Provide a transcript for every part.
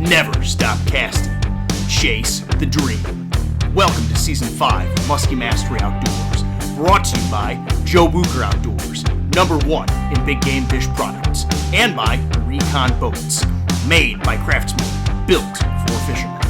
Never stop casting. Chase the dream. Welcome to Season 5 of Muskie Mastery Outdoors. Brought to you by Joe Bucher Outdoors, #1 in big game fish products. And by Recon Boats, made by craftsmen, built for fishermen.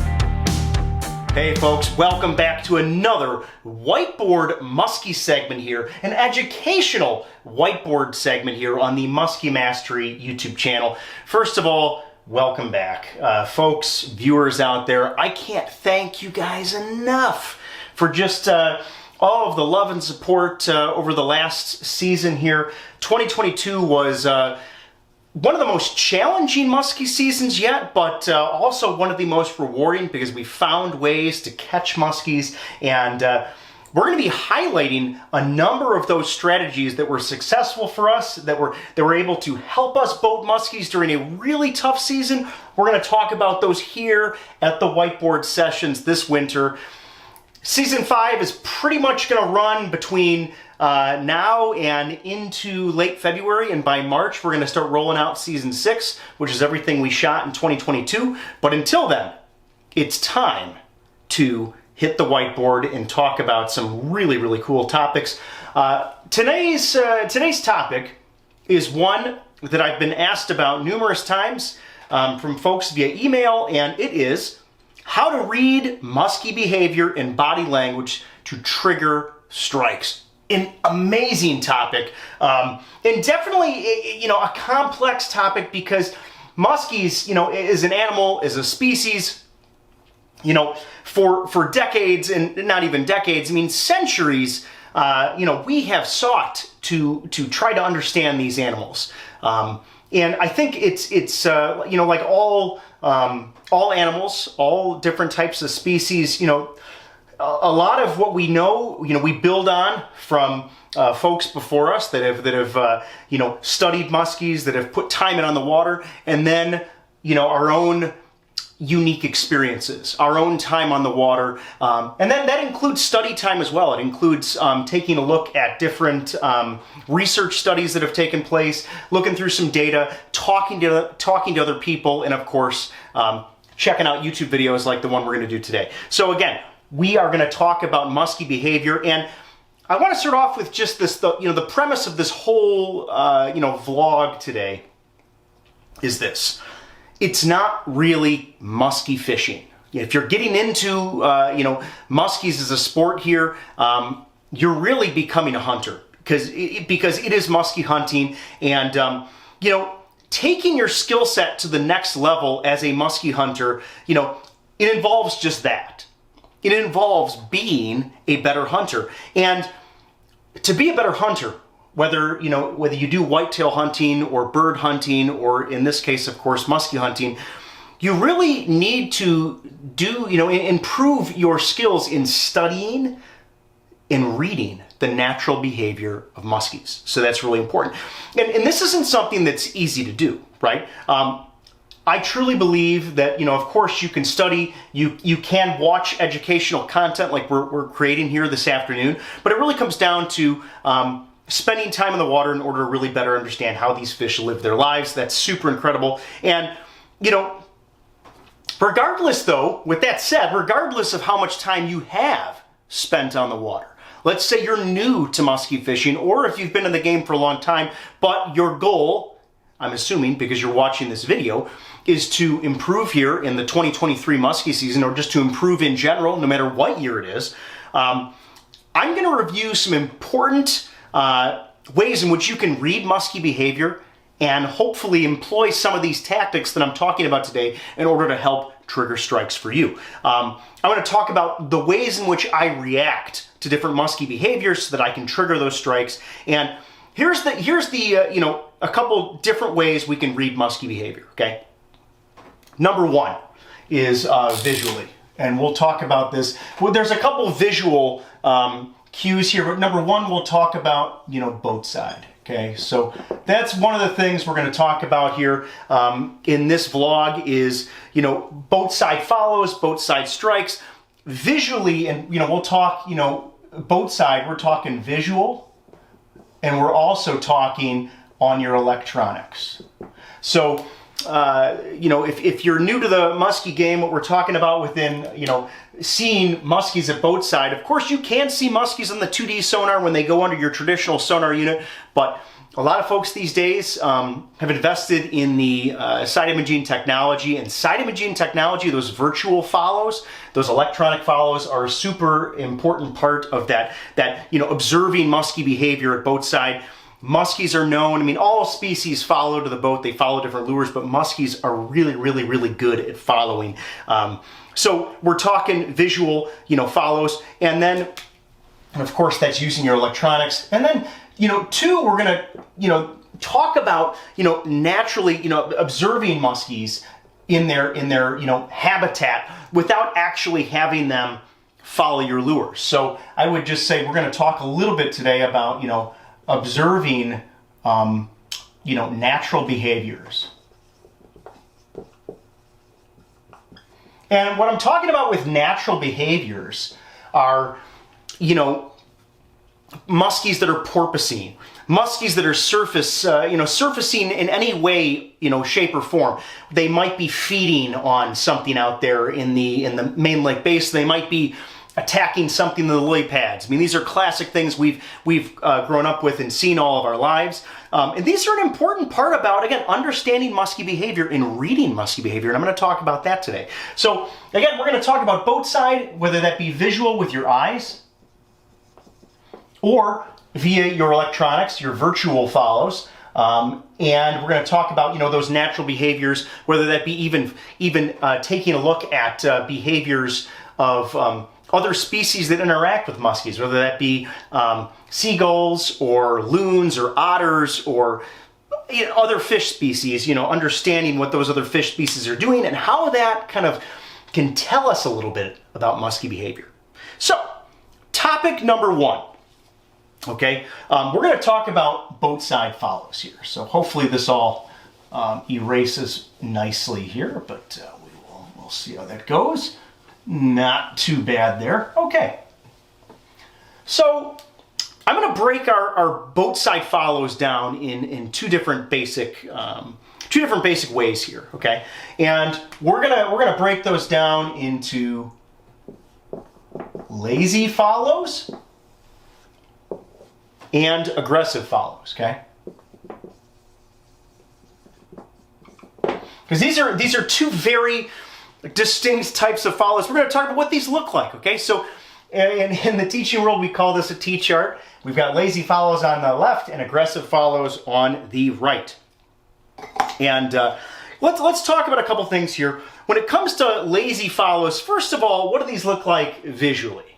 Hey folks, welcome back to another whiteboard muskie segment here, an educational whiteboard segment here on the Muskie Mastery YouTube channel. First of all, welcome back. Folks, viewers out there, I can't thank you guys enough for just all of the love and support over the last season here. 2022 was one of the most challenging muskie seasons yet, but also one of the most rewarding because we found ways to catch muskies, and we're going to be highlighting a number of those strategies that were successful for us, that were able to help us boat muskies during a really tough season. We're going to talk about those here at the whiteboard sessions this winter. Season 5 is pretty much going to run between now and into late February, and by March we're going to start rolling out Season 6, which is everything we shot in 2022. But until then, it's time to hit the whiteboard and talk about some really, really cool topics. Today's topic is one that I've been asked about numerous times from folks via email, and it is how to read muskie behavior and body language to trigger strikes. An amazing topic, and definitely, a complex topic because muskies, as an animal, as a species, for decades, and not even decades, I mean centuries, we have sought to try to understand these animals. And I think it's like all animals, all different types of species, a lot of what we know, we build on from folks before us that have studied muskies, that have put time in on the water, and then, our own unique experiences, our own time on the water. And then that includes study time as well. It includes taking a look at different research studies that have taken place, looking through some data, talking to other people, and of course, checking out YouTube videos like the one we're going to do today. So again, we are going to talk about muskie behavior, and I want to start off with just this, the premise of this whole, vlog today is this. It's not really muskie fishing. If you're getting into, muskies as a sport here, you're really becoming a hunter because it is muskie hunting, and, taking your skill set to the next level as a muskie hunter, it involves just that. It involves being a better hunter. And to be a better hunter, whether you do whitetail hunting or bird hunting, or in this case, of course, muskie hunting, you really need to improve your skills in studying and reading the natural behavior of muskies. So that's really important. And this isn't something that's easy to do, right? I truly believe that, of course you can study, you can watch educational content like we're creating here this afternoon, but it really comes down to spending time in the water in order to really better understand how these fish live their lives. That's super incredible. And, regardless though, with that said, regardless of how much time you have spent on the water, let's say you're new to muskie fishing, or if you've been in the game for a long time, but your goal, I'm assuming because you're watching this video, is to improve here in the 2023 muskie season, or just to improve in general, no matter what year it is. I'm going to review some important ways in which you can read muskie behavior and hopefully employ some of these tactics that I'm talking about today in order to help trigger strikes for you. I'm going to talk about the ways in which I react to different muskie behaviors so that I can trigger those strikes. And here's the a couple different ways we can read muskie behavior, okay? Number one is visually, and we'll talk about this. Well, there's a couple visual cues here, but number one, we'll talk about, boat side, okay? So that's one of the things we're going to talk about here in this vlog is, boat side follows, boat side strikes. Visually, and, we'll talk, boat side, we're talking visual, and we're also talking on your electronics. So if you're new to the muskie game, what we're talking about within, seeing muskies at boat side, of course you can see muskies on the 2D sonar when they go under your traditional sonar unit, but a lot of folks these days have invested in the side imaging technology, and side imaging technology, those virtual follows, those electronic follows, are a super important part of that observing muskie behavior at boat side. Muskies are known, I mean, all species follow to the boat, they follow different lures, but muskies are really, really, really good at following. So we're talking visual, follows, and then, and of course, that's using your electronics. And then, two, we're gonna, talk about, naturally, observing muskies in their habitat without actually having them follow your lures. So I would just say we're gonna talk a little bit today about, observing, natural behaviors. And what I'm talking about with natural behaviors are, muskies that are porpoising, muskies that are surfacing in any way, shape or form. They might be feeding on something out there in the main lake basin. They might be attacking something in the lily pads. I mean, these are classic things we've grown up with and seen all of our lives. And these are an important part about, again, understanding muskie behavior and reading muskie behavior. And I'm going to talk about that today. So again, we're going to talk about boat side, whether that be visual with your eyes or via your electronics, your virtual follows. And we're going to talk about, those natural behaviors, whether that be even taking a look at behaviors of other species that interact with muskies, whether that be seagulls or loons or otters or other fish species, understanding what those other fish species are doing and how that kind of can tell us a little bit about muskie behavior. So, topic number one, okay? We're going to talk about boat side follows here. So hopefully this all erases nicely here, but we'll see how that goes. Not too bad there. Okay. So I'm going to break our boat side follows down in two different basic ways here. Okay, and we're gonna break those down into lazy follows and aggressive follows. Okay, because these are two very distinct types of follows. We're going to talk about what these look like, okay? So in the teaching world, we call this a T-chart. We've got lazy follows on the left and aggressive follows on the right. And let's talk about a couple things here. When it comes to lazy follows, first of all, what do these look like visually?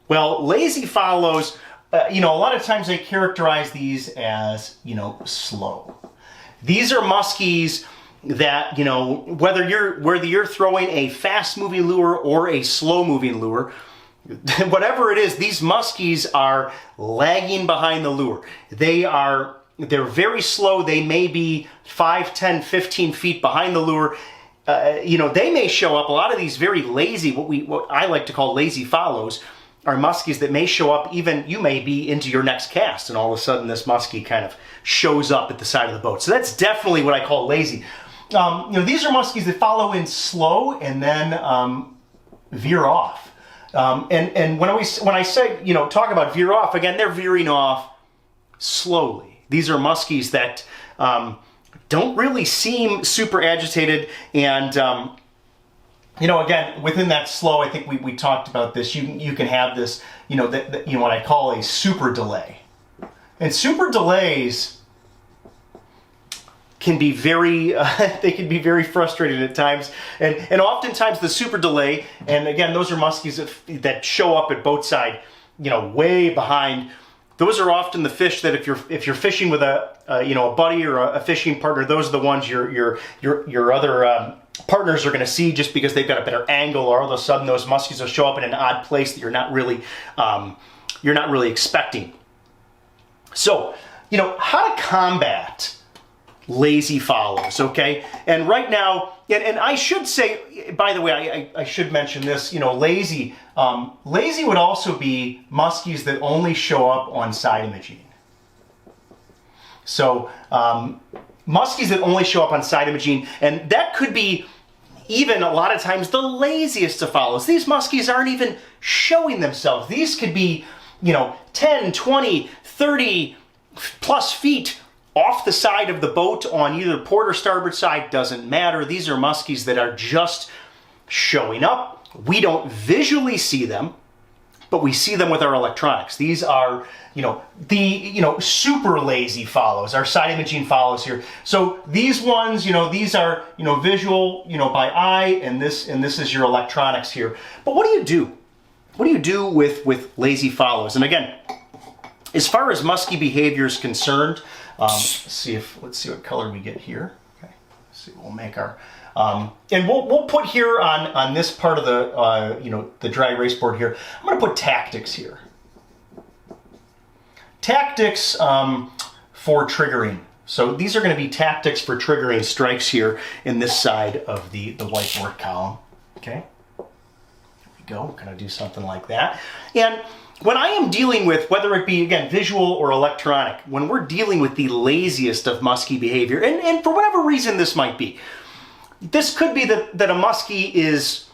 Well, lazy follows, a lot of times they characterize these as, slow. These are muskies that, whether you're throwing a fast-moving lure or a slow-moving lure, whatever it is, these muskies are lagging behind the lure. They're very slow. They may be 5, 10, 15 feet behind the lure. They may show up. A lot of these very lazy, what I like to call lazy follows, are muskies that may show up even, you may be into your next cast, and all of a sudden this muskie kind of shows up at the side of the boat. So that's definitely what I call lazy. These are muskies that follow in slow and then veer off. And when I say, talk about veer off, again, they're veering off slowly. These are muskies that don't really seem super agitated. And, again, within that slow, I think we talked about this. You can have this, what I call a super delay. And super delays can be very, they can be very frustrating at times. And oftentimes the super delay, and again, those are muskies that show up at boat side, way behind. Those are often the fish that if you're fishing with a buddy or a fishing partner, those are the ones your other partners are going to see just because they've got a better angle, or all of a sudden those muskies will show up in an odd place that you're not really expecting. So, how to combat lazy follows, okay? And right now, and I should say, by the way, I should mention this, lazy would also be muskies that only show up on side imaging. So, muskies that only show up on side imaging, and that could be even a lot of times the laziest of follows. These muskies aren't even showing themselves. These could be, 10, 20, 30 plus feet off the side of the boat on either port or starboard side, doesn't matter. These are muskies that are just showing up. We don't visually see them, but we see them with our electronics. These are, the super lazy follows, our side imaging follows here. So these ones, these are, visual, by eye, and this is your electronics here. But what do you do? What do you do with lazy follows? And again, as far as musky behavior is concerned, let's see what color we get here. Okay, let's see. We'll make our and we'll put here on this part of the the dry erase board here. I'm going to put tactics here. Tactics for triggering. So these are going to be tactics for triggering strikes here in this side of the whiteboard column. Okay, there we go. We're going to do something like that. And when I am dealing with, whether it be, again, visual or electronic, when we're dealing with the laziest of musky behavior, and for whatever reason this might be, this could be that a muskie is,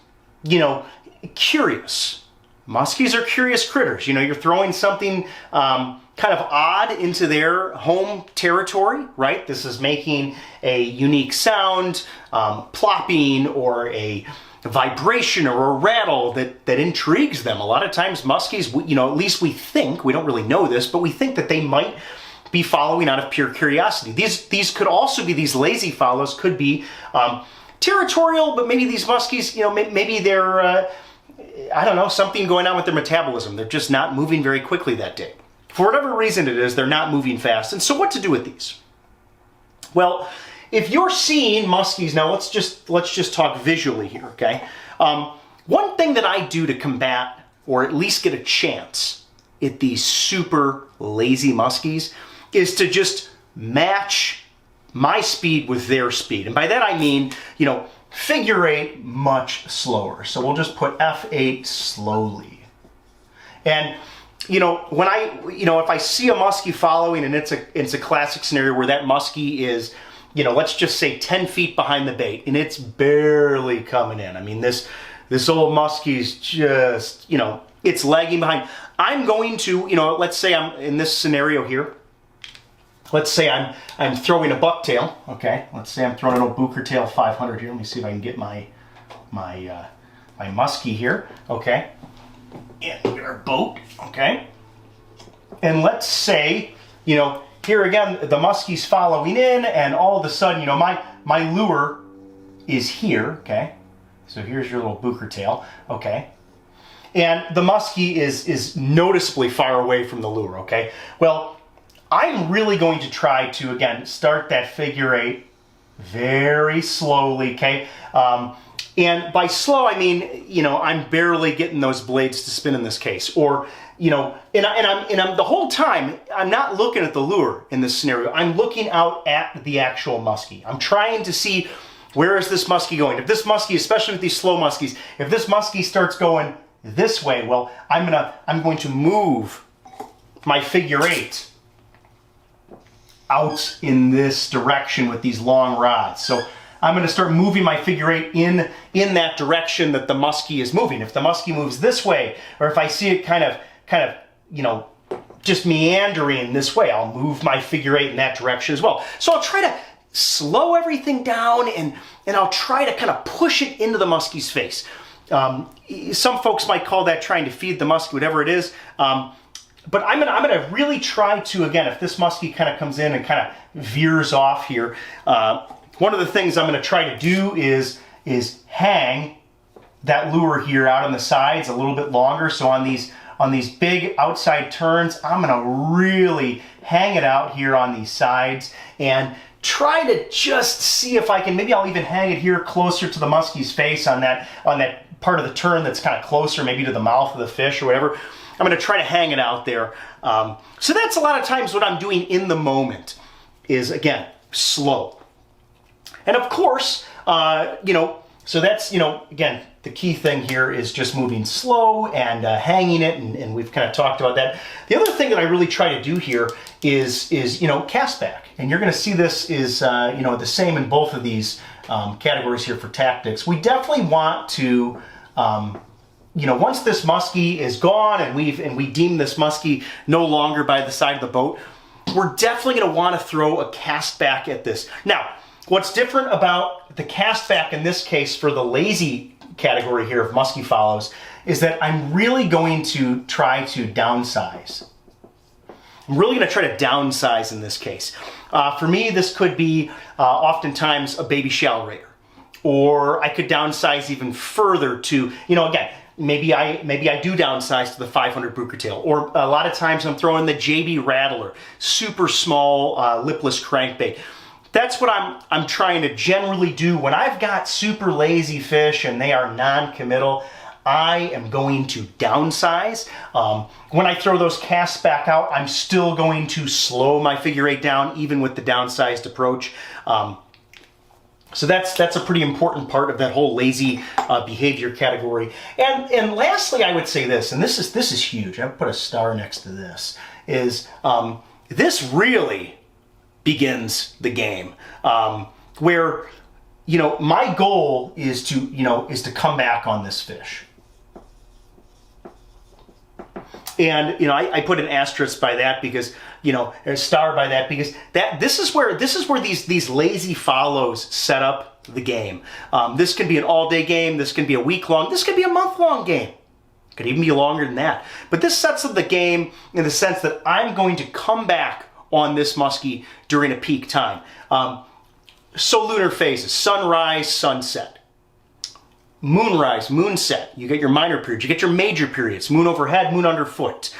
curious. Muskies are curious critters. You're throwing something kind of odd into their home territory, right? This is making a unique sound, plopping, or a vibration or a rattle that intrigues them. A lot of times muskies, at least we think, we don't really know this, but we think that they might be following out of pure curiosity. These could also be, these lazy follows could be territorial, but maybe these muskies, maybe they're, I don't know, something going on with their metabolism. They're just not moving very quickly that day. For whatever reason it is, they're not moving fast. And so what to do with these? Well, if you're seeing muskies, now let's just talk visually here, okay? One thing that I do to combat, or at least get a chance at these super lazy muskies, is to just match my speed with their speed. And by that I mean, figure eight much slower. So we'll just put F8 slowly. And when if I see a muskie following, and it's a classic scenario where that muskie is, let's just say 10 feet behind the bait, and it's barely coming in. I mean, this old muskie's just, it's lagging behind. I'm going to, let's say I'm in this scenario here. Let's say I'm throwing a bucktail. Okay, let's say I'm throwing an old Booker Tail 500 here. Let me see if I can get my muskie here. Okay, and look at our boat. Okay, and let's say, here again, the muskie's following in, and all of a sudden, my lure is here, okay? So here's your little Booker Tail, okay? And the muskie is noticeably far away from the lure, okay? Well, I'm really going to try to, again, start that figure eight very slowly, okay? And by slow, I mean, I'm barely getting those blades to spin in this case, or, and I'm the whole time, I'm not looking at the lure in this scenario. I'm looking out at the actual muskie. I'm trying to see, where is this muskie going? If this muskie, especially with these slow muskies, if this muskie starts going this way, well, I'm going to move my figure eight out in this direction with these long rods. So I'm going to start moving my figure eight in that direction that the muskie is moving. If the muskie moves this way, or if I see it kind of, just meandering this way, I'll move my figure eight in that direction as well. So I'll try to slow everything down, and I'll try to kind of push it into the muskie's face. Some folks might call that trying to feed the muskie, whatever it is. But I'm gonna really try to, again, if this muskie kind of comes in and kind of veers off here, one of the things I'm gonna try to do is hang that lure here out on the sides a little bit longer. So on these big outside turns, I'm gonna really hang it out here on these sides and try to just see if I can, maybe I'll even hang it here closer to the muskie's face on that part of the turn that's kind of closer, maybe to the mouth of the fish or whatever. I'm going to try to hang it out there. So that's a lot of times what I'm doing in the moment is, again, slow. And of course, So that's, you know, again, the key thing here is just moving slow and hanging it, and we've kind of talked about that. The other thing that I really try to do here is you know, cast back. And you're going to see this is, you know, the same in both of these categories here for tactics. We definitely want to, you know, once this muskie is gone and we deem this muskie no longer by the side of the boat, we're definitely going to want to throw a cast back at this. Now, what's different about the cast back in this case for the lazy category here of musky follows is that I'm really going to try to downsize. I'm really going to try to downsize in this case. For me, this could be oftentimes a baby shell raider, or I could downsize even further to, you know, again, maybe I do downsize to the 500 Bruker tail, or a lot of times I'm throwing the JB Rattler, super small lipless crankbait. That's what I'm trying to generally do when I've got super lazy fish and they are non-committal. I am going to downsize. When I throw those casts back out, I'm still going to slow my figure eight down, even with the downsized approach. So that's a pretty important part of that whole lazy behavior category. And lastly, I would say this, and this is huge. I put a star next to this. Is this really begins the game, where, you know, my goal is to come back on this fish. And, you know, I put an asterisk by that because, you know, a star by that because this is where these lazy follows set up the game. This can be an all-day game. This can be a week-long. This could be a month-long game. It could even be longer than that. But this sets up the game in the sense that I'm going to come back on this muskie during a peak time. So lunar phases: sunrise, sunset. Moonrise, moonset, you get your minor periods, you get your major periods, moon overhead, moon underfoot,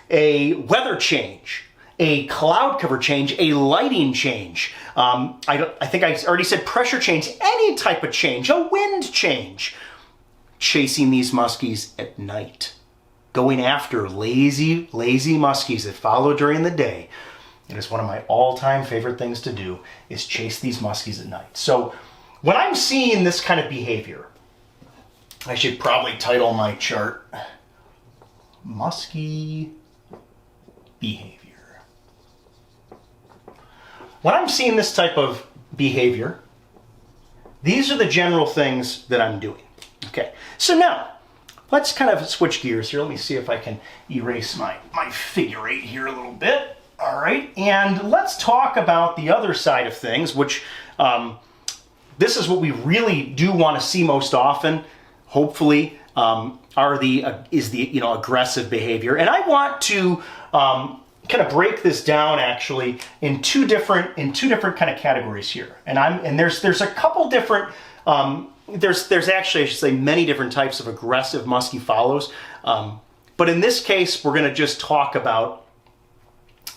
a weather change, a cloud cover change, a lighting change. I think I already said pressure change, any type of change, a wind change. Chasing these muskies at night, going after lazy muskies that follow during the day. It is one of my all-time favorite things to do, is chase these muskies at night. So when I'm seeing this kind of behavior, I should probably title my chart Musky Behavior. When I'm seeing this type of behavior, these are the general things that I'm doing. Okay, so now let's kind of switch gears here. Let me see if I can erase my figure eight here a little bit. All right, and let's talk about the other side of things, which this is what we really do want to see most often, hopefully, is the you know, aggressive behavior. And I want to kind of break this down actually in two different kind of categories here. And there's a couple different there's actually, I should say, many different types of aggressive musky follows. But in this case, we're going to just talk about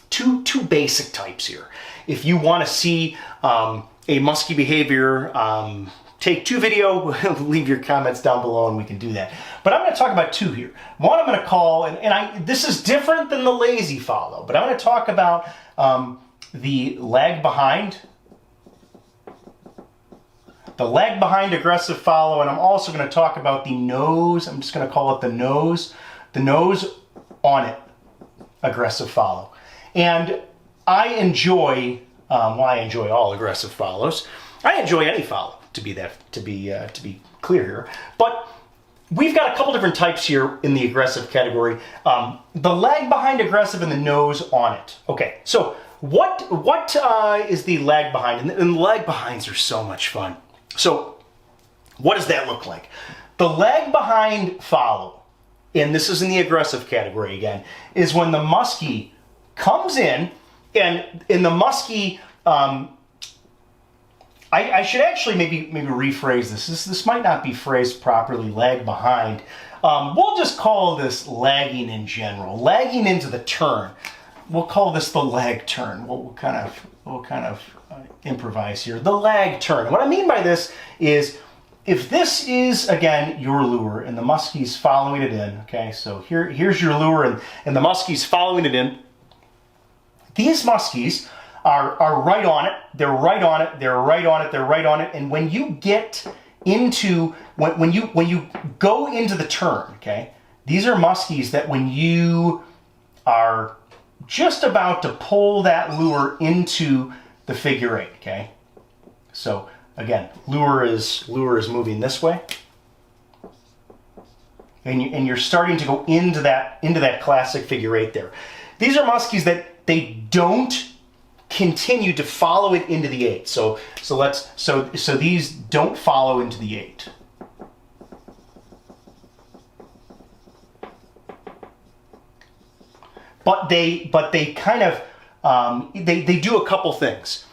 two basic types here. If you want to see a musky behavior take two video, leave your comments down below and we can do that. But I'm going to talk about two here. One I'm going to call, and this is different than the lazy follow, but I'm going to talk about the lag behind aggressive follow, and I'm also going to talk about the nose. I'm just going to call it the nose on it aggressive follow. And I enjoy all aggressive follows. I enjoy any follow, to be clear here. But we've got a couple different types here in the aggressive category. The lag behind aggressive and the nose on it. Okay, so what is the lag behind? And the lag behinds are so much fun. So what does that look like? The lag behind follow, and this is in the aggressive category again, is when the muskie comes in, and in the muskie, I should actually maybe rephrase this. This might not be phrased properly, lag behind. We'll just call this lagging in general, lagging into the turn. We'll call this the lag turn. We'll kind of improvise here. The lag turn. What I mean by this is, if this is, again, your lure and the muskie's following it in, okay, so here's your lure and the muskie's following it in, these muskies are right on it, they're right on it, they're right on it, they're right on it, and when you get into, when you go into the turn, okay, these are muskies that when you are just about to pull that lure into the figure eight, okay? So again, lure is moving this way. And you're starting to go into that classic figure eight there. These are muskies that they don't continue to follow it into the eight. So these don't follow into the eight. But they kind of they do a couple things.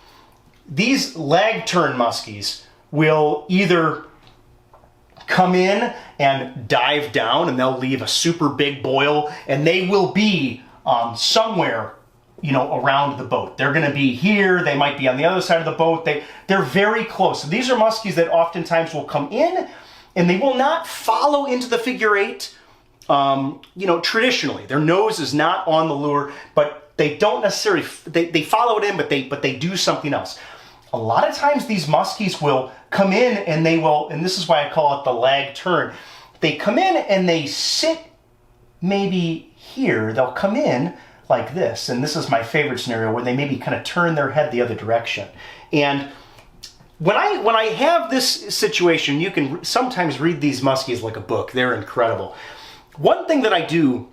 These lag turn muskies will either come in and dive down, and they'll leave a super big boil, and they will be somewhere, you know, around the boat. They're going to be here. They might be on the other side of the boat. They're very close. So these are muskies that oftentimes will come in, and they will not follow into the figure eight. You know, traditionally, their nose is not on the lure, but they don't necessarily they follow it in, but they do something else. A lot of times these muskies will come in and they will, and this is why I call it the lag turn. They come in and they sit maybe here. They'll come in like this, and this is my favorite scenario where they maybe kind of turn their head the other direction. And when I have this situation, you can sometimes read these muskies like a book. They're incredible. One thing that I do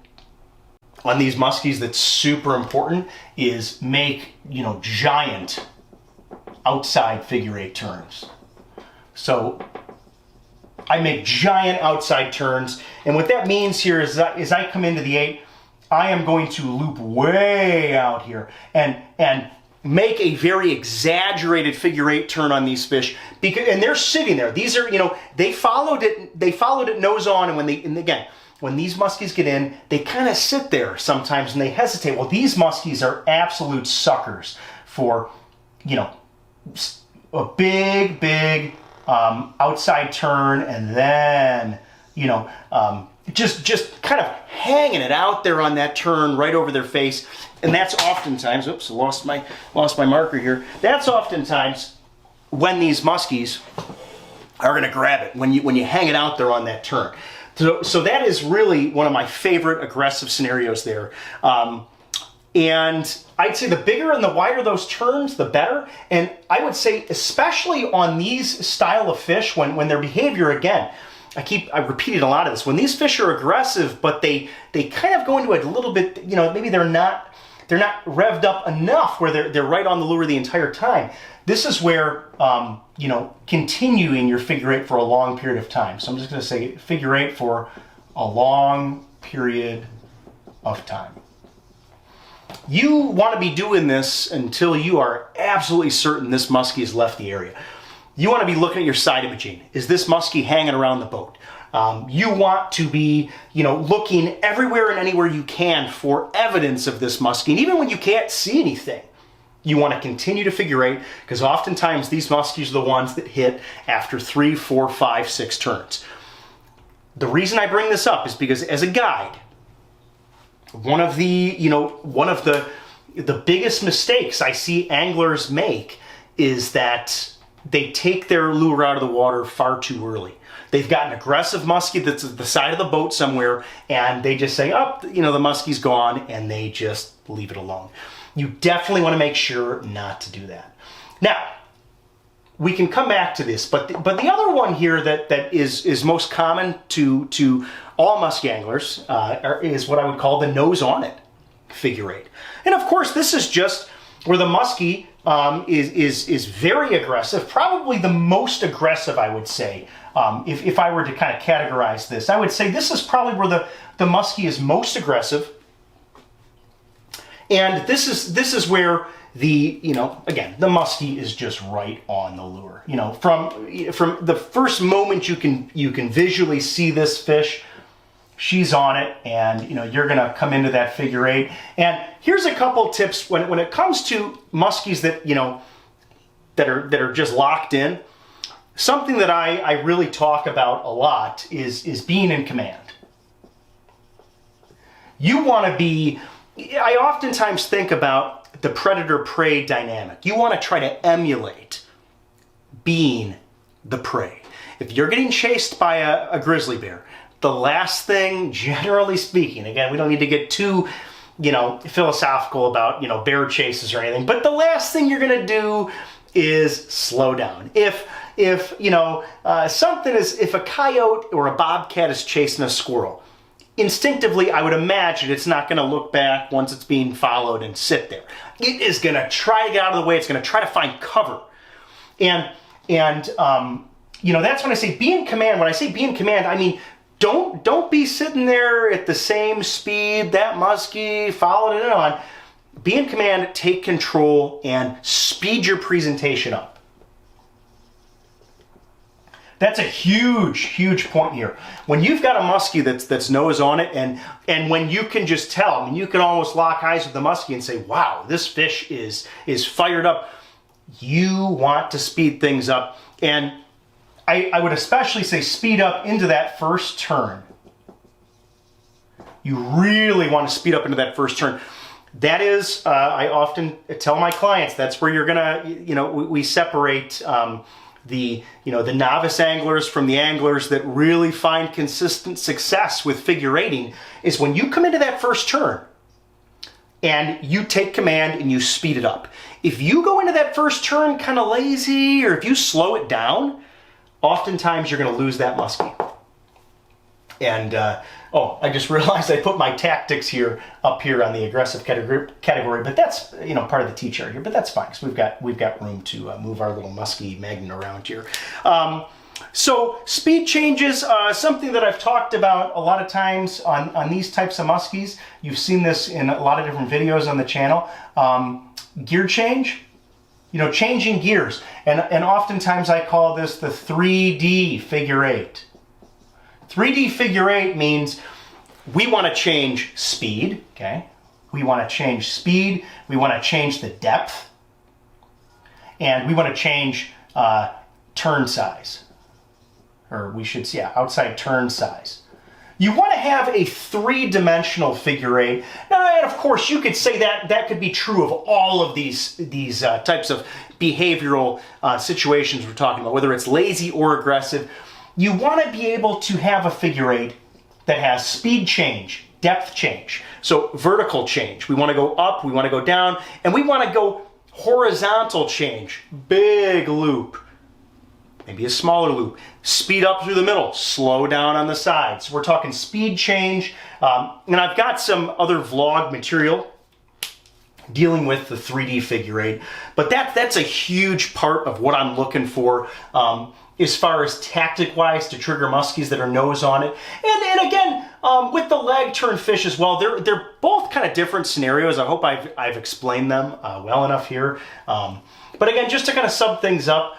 on these muskies that's super important is make, you know, giant outside figure eight turns. So I make giant outside turns, and what that means here is that as I come into the eight, I am going to loop way out here and make a very exaggerated figure eight turn on these fish, because and they're sitting there. These are, you know, they followed it nose on, and again, when these muskies get in, they kind of sit there sometimes and they hesitate. Well, these muskies are absolute suckers for, you know, a big outside turn, and then, you know, just kind of hanging it out there on that turn right over their face. And that's oftentimes, oops, I lost my marker here. That's oftentimes when these muskies are going to grab it, when you hang it out there on that turn. So that is really one of my favorite aggressive scenarios there. And I'd say the bigger and the wider those turns, the better. And I would say, especially on these style of fish, when their behavior, again, I repeated a lot of this, when these fish are aggressive, but they kind of go into it a little bit, you know, maybe they're not revved up enough where they're right on the lure the entire time. This is where, you know, continuing your figure eight for a long period of time. So I'm just going to say figure eight for a long period of time. You want to be doing this until you are absolutely certain this muskie has left the area. You want to be looking at your side imaging. Is this muskie hanging around the boat? You want to be, you know, looking everywhere and anywhere you can for evidence of this muskie. And even when you can't see anything, you want to continue to figure eight, because oftentimes these muskies are the ones that hit after 3, 4, 5, 6 turns. The reason I bring this up is because as a guide, one of the biggest mistakes I see anglers make is that they take their lure out of the water far too early. They've got an aggressive muskie that's at the side of the boat somewhere, and they just say, oh, you know, the muskie's gone, and they just leave it alone. You definitely want to make sure not to do that. Now, we can come back to this, but the other one here that is most common to all muskie anglers is what I would call the nose on it figure eight. And of course, this is just where the muskie is very aggressive, probably the most aggressive, I would say. If I were to kind of categorize this, I would say this is probably where the muskie is most aggressive. And this is where again, the muskie is just right on the lure. You know, from the first moment you can visually see this fish, she's on it, and you know, you're gonna come into that figure eight. And here's a couple tips when it comes to muskies that, you know, that are just locked in. Something that I really talk about a lot is being in command. You want to be, I oftentimes think about the predator-prey dynamic. You want to try to emulate being the prey. if you're getting chased by a grizzly bear, the last thing, generally speaking, again, we don't need to get too, you know, philosophical about, you know, bear chases or anything, but the last thing you're gonna do is slow down. If you know, if a coyote or a bobcat is chasing a squirrel, instinctively, I would imagine it's not gonna look back once it's being followed and sit there. It is gonna try to get out of the way. It's gonna try to find cover. And you know, that's when I say be in command. When I say be in command, I mean, don't be sitting there at the same speed that muskie followed it on. Be in command, take control, and speed your presentation up. That's a huge, huge point here. When you've got a muskie that's nose on it, and when you can just tell, I mean, you can almost lock eyes with the muskie and say, wow, this fish is fired up. You want to speed things up. And I would especially say speed up into that first turn. You really want to speed up into that first turn. That is, I often tell my clients, that's where you're gonna, you know, we separate the novice anglers from the anglers that really find consistent success with figure eighting, is when you come into that first turn and you take command and you speed it up. If you go into that first turn kind of lazy, or if you slow it down, oftentimes you're going to lose that muskie. And oh, I just realized I put my tactics here up here on the aggressive category, but that's, you know, part of the T-chart here, but that's fine because we've got room to move our little muskie magnet around here. So speed changes, something that I've talked about a lot of times on these types of muskies. You've seen this in a lot of different videos on the channel. Gear change. You know, changing gears. And oftentimes I call this the 3D figure eight. 3D figure eight means we want to change speed, okay? We want to change speed, we want to change the depth, and we want to change turn size. Or we should, yeah, outside turn size. You want to have a three-dimensional figure eight. Now, and of course, you could say that could be true of all of these types of behavioral situations we're talking about, whether it's lazy or aggressive. You want to be able to have a figure eight that has speed change, depth change. So vertical change. We want to go up, we want to go down, and we want to go horizontal change. Big loop. Maybe a smaller loop. Speed up through the middle, slow down on the sides. We're talking speed change. And I've got some other vlog material dealing with the 3D figure eight. But that's a huge part of what I'm looking for as far as tactic-wise to trigger muskies that are nose on it. And again, with the lag turn fish as well, they're both kind of different scenarios. I hope I've explained them well enough here. But again, just to kind of sum things up,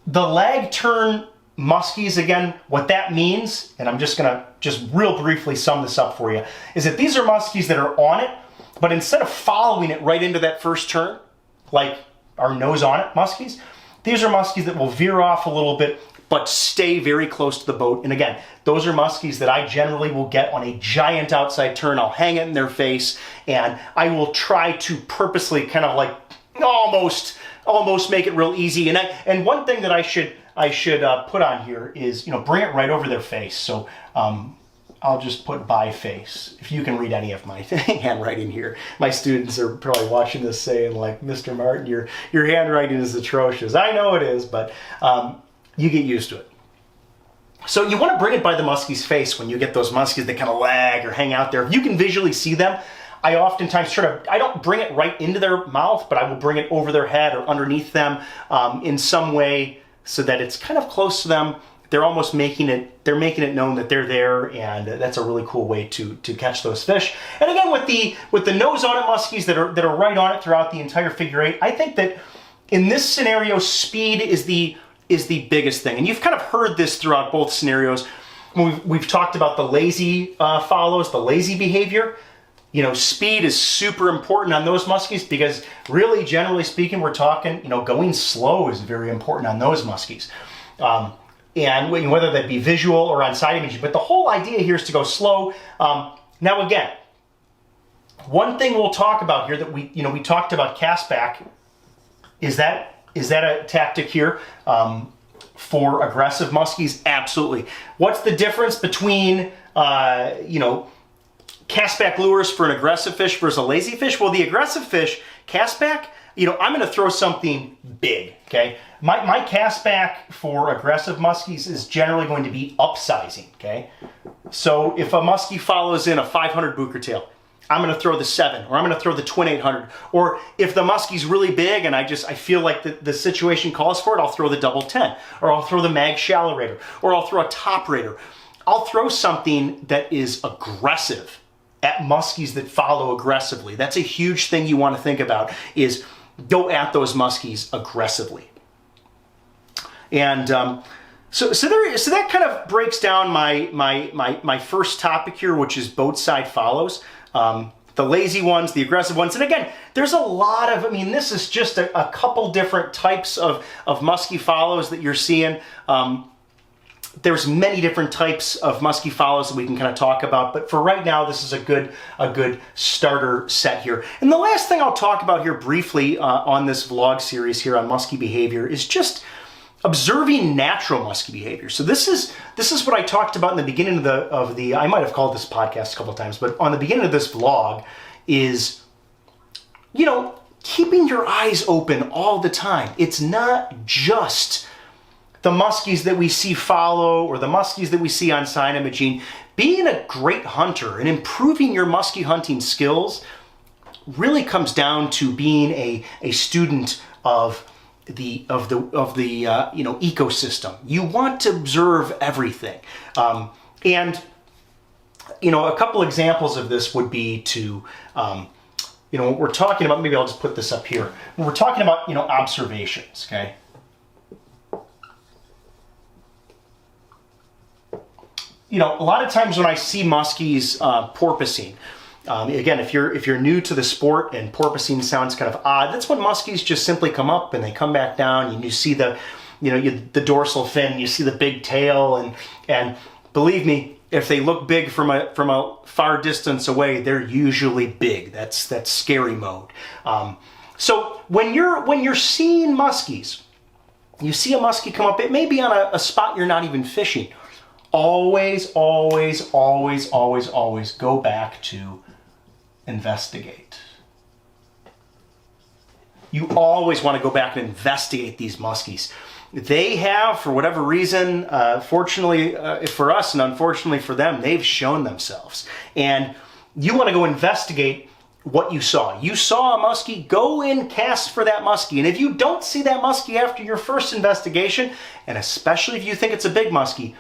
the lag turn muskies, again, what that means, and I'm just gonna real briefly sum this up for you, is that these are muskies that are on it, but instead of following it right into that first turn, like our nose on it muskies, these are muskies that will veer off a little bit, but stay very close to the boat. And again, those are muskies that I generally will get on a giant outside turn. I'll hang it in their face, and I will try to purposely kind of like almost make it real easy. And one thing that I should put on here is, you know, bring it right over their face. So I'll just put by face. If you can read any of my handwriting here, my students are probably watching this saying like, Mr. Martin, your handwriting is atrocious. I know it is, but you get used to it. So you want to bring it by the muskie's face when you get those muskies that kind of lag or hang out there. If you can visually see them, I oftentimes I don't bring it right into their mouth, but I will bring it over their head or underneath them in some way so that it's kind of close to them. They're almost making it known that they're there, and that's a really cool way to catch those fish. And again, with the nose on it muskies that are right on it throughout the entire figure eight, I think that in this scenario, speed is the biggest thing. And you've kind of heard this throughout both scenarios. We've talked about the lazy follows, the lazy behavior. You know, speed is super important on those muskies because really, generally speaking, we're talking, you know, going slow is very important on those muskies. And whether that be visual or on side imaging, but the whole idea here is to go slow. Now again, one thing we'll talk about here that we talked about cast back. Is that a tactic here? for aggressive muskies? Absolutely. What's the difference between, castback lures for an aggressive fish versus a lazy fish? Well, the aggressive fish, castback, I'm going to throw something big, okay? My castback for aggressive muskies is generally going to be upsizing, okay? So if a muskie follows in a 500 booker tail, I'm going to throw the 7, or I'm going to throw the twin 800. Or if the muskie's really big and I feel like the situation calls for it, I'll throw the double 10, or I'll throw the mag shallow raider, or I'll throw a top raider. I'll throw something that is aggressive at muskies that follow aggressively. That's a huge thing you want to think about, is go at those muskies aggressively. And so that kind of breaks down my first topic here, which is boat side follows. The lazy ones, the aggressive ones. And again, there's a lot of, this is just a couple different types of muskie follows that you're seeing. There's many different types of muskie follows that we can kind of talk about, but for right now, this is a good starter set here. And the last thing I'll talk about here briefly on this vlog series here on muskie behavior is just observing natural muskie behavior. So this is what I talked about in the beginning of the I might have called this podcast a couple of times, but on the beginning of this vlog is, keeping your eyes open all the time. It's not just the muskies that we see follow or the muskies that we see on sign imaging. Being a great hunter and improving your muskie hunting skills really comes down to being a student of the ecosystem. You want to observe everything. And a couple examples of this would be to what we're talking about, maybe I'll just put this up here. When we're talking about observations, okay? A lot of times when I see muskies porpoising, again, if you're new to the sport and porpoising sounds kind of odd, that's when muskies just simply come up and they come back down, and you see the dorsal fin, you see the big tail, and believe me, if they look big from a far distance away, they're usually big. That's scary mode. So when you're seeing muskies, you see a muskie come up, it may be on a spot you're not even fishing. Always, always, always, always, always go back to investigate. You always want to go back and investigate these muskies. They have, for whatever reason, fortunately for us and unfortunately for them, they've shown themselves. And you want to go investigate what you saw. You saw a muskie, go and cast for that muskie. And if you don't see that muskie after your first investigation, and especially if you think it's a big muskie,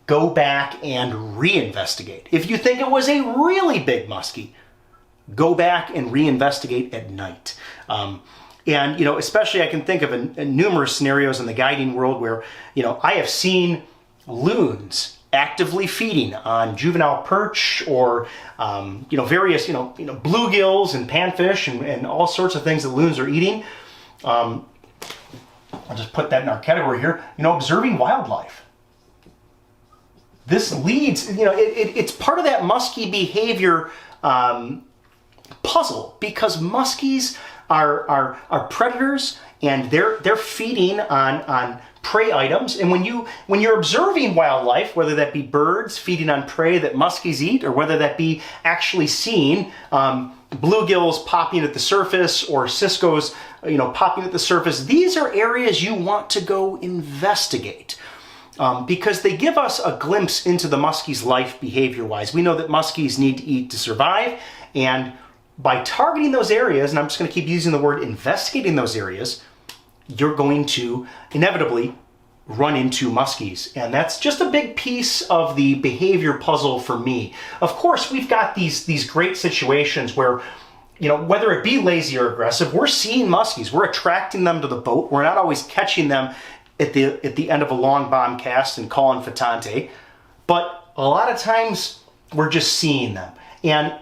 go back and reinvestigate. If you think it was a really big muskie, go back and reinvestigate at night. And especially I can think of numerous scenarios in the guiding world where, I have seen loons actively feeding on juvenile perch or, various, bluegills and panfish and all sorts of things that loons are eating. I'll just put that in our category here, observing wildlife. This leads, it's part of that muskie behavior puzzle, because muskies are predators, and they're feeding on prey items. And when you're observing wildlife, whether that be birds feeding on prey that muskies eat, or whether that be actually seeing bluegills popping at the surface or ciscos, popping at the surface, these are areas you want to go investigate. Because they give us a glimpse into the muskie's life behavior-wise. We know that muskies need to eat to survive, and by targeting those areas, and I'm just going to keep using the word investigating those areas, you're going to inevitably run into muskies. And that's just a big piece of the behavior puzzle for me. Of course, we've got these great situations where, whether it be lazy or aggressive, we're seeing muskies. We're attracting them to the boat. We're not always catching them at the end of a long bomb cast and calling fatante, but a lot of times we're just seeing them. And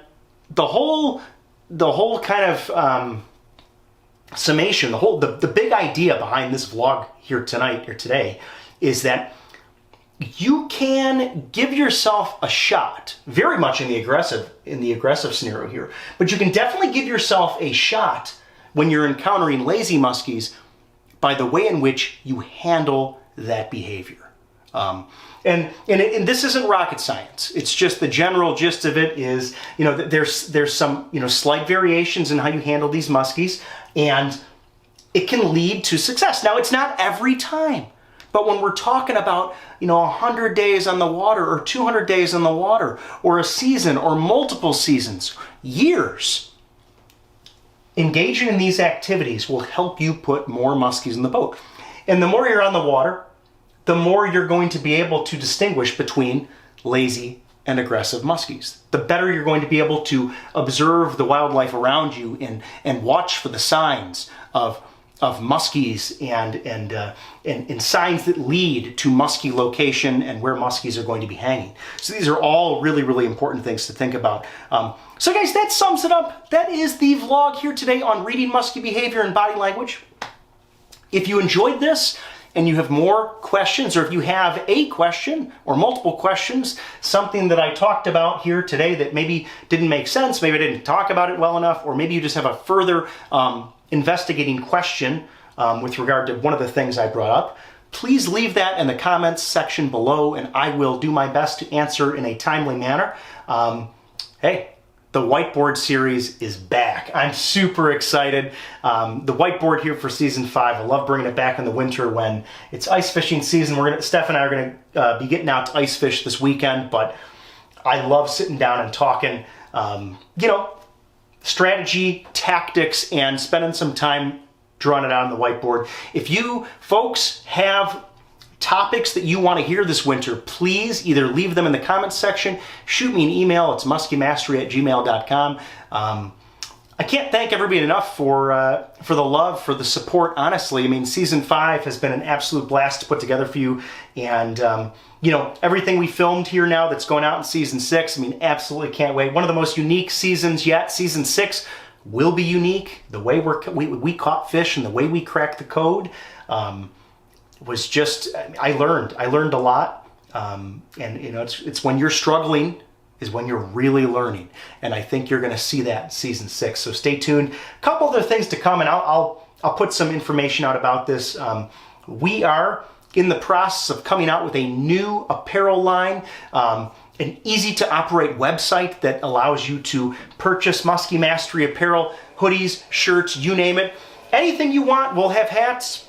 the whole kind of summation, the big idea behind this vlog here tonight or today is that you can give yourself a shot, very much in the aggressive scenario here, but you can definitely give yourself a shot when you're encountering lazy muskies by the way in which you handle that behavior. And this isn't rocket science. It's just the general gist of it is, there's some, slight variations in how you handle these muskies, and it can lead to success. Now, it's not every time, but when we're talking about, 100 days on the water or 200 days on the water or a season or multiple seasons, years, engaging in these activities will help you put more muskies in the boat. And the more you're on the water, the more you're going to be able to distinguish between lazy and aggressive muskies. The better you're going to be able to observe the wildlife around you and watch for the signs of muskies and signs that lead to muskie location and where muskies are going to be hanging. So these are all really, really important things to think about. So guys, that sums it up. That is the vlog here today on reading muskie behavior and body language. If you enjoyed this, and you have more questions, or if you have a question or multiple questions, something that I talked about here today that maybe didn't make sense, maybe I didn't talk about it well enough, or maybe you just have a further investigating question with regard to one of the things I brought up, please leave that in the comments section below, and I will do my best to answer in a timely manner. Hey, the whiteboard series is back. I'm super excited. The whiteboard here for season 5. I love bringing it back in the winter when it's ice fishing season. Steph and I are gonna be getting out to ice fish this weekend, but I love sitting down and talking, strategy, tactics, and spending some time drawing it out on the whiteboard. If you folks have topics that you want to hear this winter, please either leave them in the comments section, shoot me an email. It's muskiemastery@gmail.com. I can't thank everybody enough for the love, for the support, honestly. I mean, season 5 has been an absolute blast to put together for you. And, everything we filmed here now that's going out in season 6, I mean, absolutely can't wait. One of the most unique seasons yet. Season 6 will be unique. The way we caught fish and the way we cracked the code was just, I learned a lot. And it's when you're struggling is when you're really learning. And I think you're going to see that in season 6. So stay tuned. A couple other things to come, and I'll put some information out about this. We are in the process of coming out with a new apparel line, an easy to operate website that allows you to purchase Muskie Mastery apparel, hoodies, shirts, you name it. Anything you want. We'll have hats,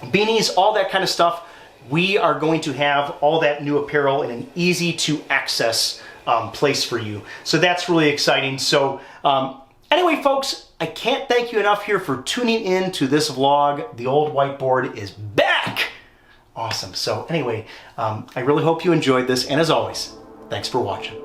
beanies, all that kind of stuff. We are going to have all that new apparel in an easy to access place for you. So that's really exciting. So anyway, folks, I can't thank you enough here for tuning in to this vlog. The old whiteboard is back. Awesome. So anyway, I really hope you enjoyed this. And as always, thanks for watching.